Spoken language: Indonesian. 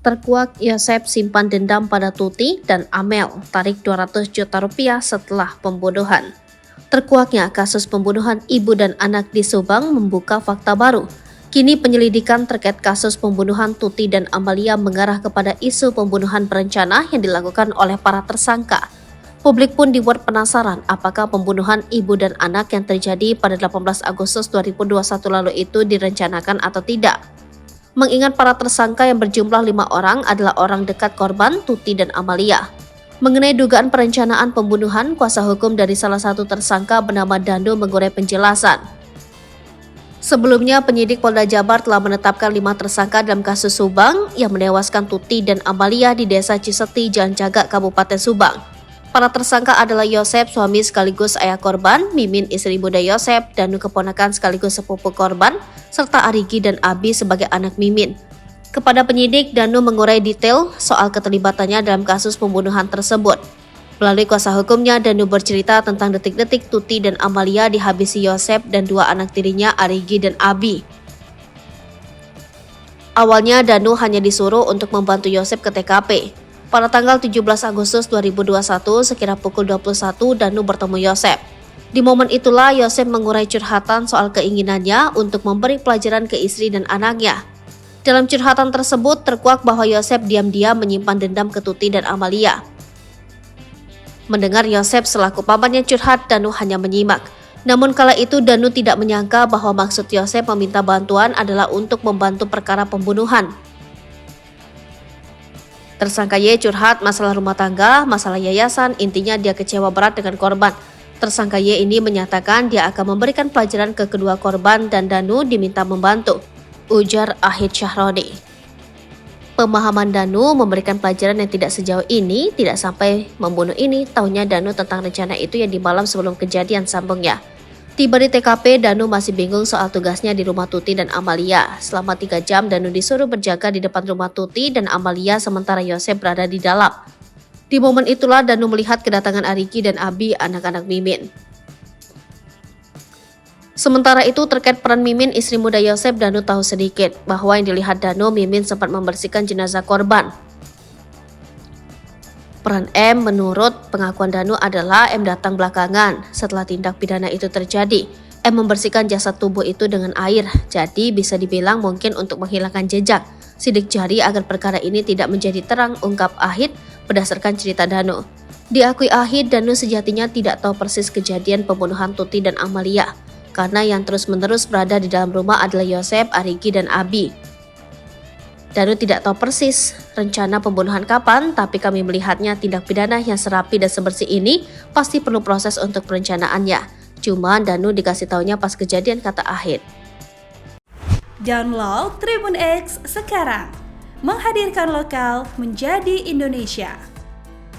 Terkuak Yosep simpan dendam pada Tuti dan Amel, tarik 200 juta rupiah setelah pembunuhan. Terkuaknya kasus pembunuhan ibu dan anak di Subang membuka fakta baru. Kini penyelidikan terkait kasus pembunuhan Tuti dan Amalia mengarah kepada isu pembunuhan berencana yang dilakukan oleh para tersangka. Publik pun dibuat penasaran apakah pembunuhan ibu dan anak yang terjadi pada 18 Agustus 2021 lalu itu direncanakan atau tidak. Mengingat para tersangka yang berjumlah 5 orang adalah orang dekat korban Tuti dan Amalia. Mengenai dugaan perencanaan pembunuhan, kuasa hukum dari salah satu tersangka bernama Danu mengurai penjelasan. Sebelumnya, penyidik Polda Jabar telah menetapkan 5 tersangka dalam kasus Subang yang menewaskan Tuti dan Amalia di Desa Ciseti, Jalan Cagak, Kabupaten Subang. Para tersangka adalah Yosep, suami sekaligus ayah korban, Mimin, istri muda Yosep, Danu keponakan sekaligus sepupu korban, serta Arigi dan Abi sebagai anak Mimin. Kepada penyidik, Danu mengurai detail soal keterlibatannya dalam kasus pembunuhan tersebut. Melalui kuasa hukumnya, Danu bercerita tentang detik-detik Tuti dan Amalia dihabisi Yosep dan 2 anak tirinya, Arigi dan Abi. Awalnya, Danu hanya disuruh untuk membantu Yosep ke TKP. Pada tanggal 17 Agustus 2021, sekira pukul 21, Danu bertemu Yosep. Di momen itulah Yosep mengurai curhatan soal keinginannya untuk memberi pelajaran ke istri dan anaknya. Dalam curhatan tersebut terkuak bahwa Yosep diam-diam menyimpan dendam ke Tuti dan Amalia. Mendengar Yosep selaku pamannya curhat, Danu hanya menyimak. Namun kala itu Danu tidak menyangka bahwa maksud Yosep meminta bantuan adalah untuk membantu perkara pembunuhan. Tersangka Y curhat masalah rumah tangga, masalah yayasan, intinya dia kecewa berat dengan korban. Tersangka Y ini menyatakan dia akan memberikan pelajaran ke kedua korban dan Danu diminta membantu, ujar Ahid Syahroni. Pemahaman Danu memberikan pelajaran yang tidak sejauh ini, tidak sampai membunuh ini, taunya Danu tentang rencana itu yang di malam sebelum kejadian, sambungnya. Tiba di TKP, Danu masih bingung soal tugasnya di rumah Tuti dan Amalia. Selama 3 jam, Danu disuruh berjaga di depan rumah Tuti dan Amalia sementara Yosep berada di dalam. Di momen itulah Danu melihat kedatangan Arigi dan Abi, anak-anak Mimin. Sementara itu terkait peran Mimin, istri muda Yosep, Danu tahu sedikit bahwa yang dilihat Danu, Mimin sempat membersihkan jenazah korban. Peran M menurut pengakuan Danu adalah M datang belakangan setelah tindak pidana itu terjadi. M membersihkan jasad tubuh itu dengan air, jadi bisa dibilang mungkin untuk menghilangkan jejak, sidik jari agar perkara ini tidak menjadi terang, ungkap Ahid berdasarkan cerita Danu. Diakui Ahid, Danu sejatinya tidak tahu persis kejadian pembunuhan Tuti dan Amalia, karena yang terus-menerus berada di dalam rumah adalah Yosep, Arigi, dan Abi. Danu tidak tahu persis rencana pembunuhan kapan, tapi kami melihatnya tindak pidana yang serapi dan sebersih ini pasti perlu proses untuk perencanaannya. Cuman Danu dikasih taunya pas kejadian, kata Ahid. Download Tribun X sekarang, menghadirkan lokal menjadi Indonesia.